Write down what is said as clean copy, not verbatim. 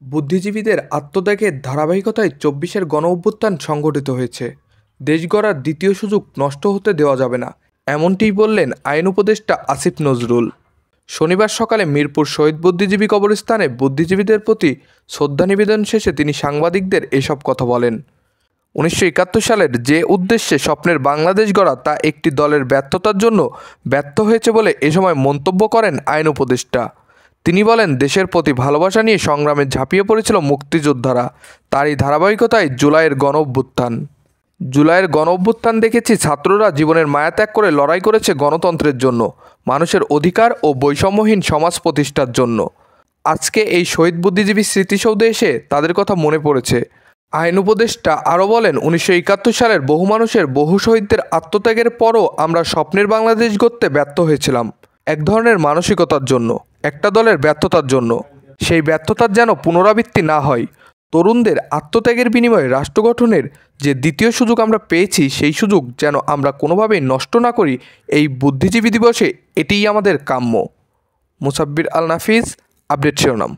বুদ্ধিজীবীদের আত্মত্যাগের ধারাবাহিকতায় ২৪-এর গণঅভ্যুত্থান সংগঠিত হয়েছে। দেশ গড়ার দ্বিতীয় সুযোগ নষ্ট হতে দেওয়া যাবে না, এমনটিই বললেন আইন উপদেষ্টা আসিফ নজরুল। শনিবার সকালে মিরপুর শহীদ বুদ্ধিজীবী কবরস্থানে বুদ্ধিজীবীদের প্রতি শ্রদ্ধা নিবেদন শেষে তিনি সাংবাদিকদের এসব কথা বলেন। ১৯৭১ সালের যে উদ্দেশ্যে স্বপ্নের বাংলাদেশ গড়া তা একটি দলের ব্যর্থতার জন্য ব্যর্থ হয়েছে বলে এ সময় মন্তব্য করেন আইন উপদেষ্টা। তিনি বলেন, দেশের প্রতি ভালোবাসা নিয়ে সংগ্রামে ঝাঁপিয়ে পড়েছিল মুক্তিযোদ্ধারা, তারই ধারাবাহিকতায় জুলাইয়ের গণঅভ্যুত্থান দেখেছি ছাত্ররা জীবনের মায়া ত্যাগ করে লড়াই করেছে গণতন্ত্রের জন্য, মানুষের অধিকার ও বৈষম্যহীন সমাজ প্রতিষ্ঠার জন্য। আজকে এই শহীদ বুদ্ধিজীবী স্মৃতিসৌধে এসে তাদের কথা মনে পড়েছে। আইন উপদেষ্টা আরও বলেন, ১৯৭১ সালের বহু মানুষের বহু শহীদদের আত্মত্যাগের পরও আমরা স্বপ্নের বাংলাদেশ গড়তে ব্যর্থ হয়েছিলাম এক ধরনের মানসিকতার জন্য, একটা দলের ব্যর্থতার জন্য। সেই ব্যর্থতার যেন পুনরাবৃত্তি না হয়। তরুণদের আত্মত্যাগের বিনিময়ে রাষ্ট্র গঠনের যে দ্বিতীয় সুযোগ আমরা পেয়েছি, সেই সুযোগ যেন আমরা কোনোভাবেই নষ্ট না করি। এই বুদ্ধিজীবী দিবসে এটিই আমাদের কাম্য। মুসাব্বির আল নাফিস, আপডেট শিরোনাম।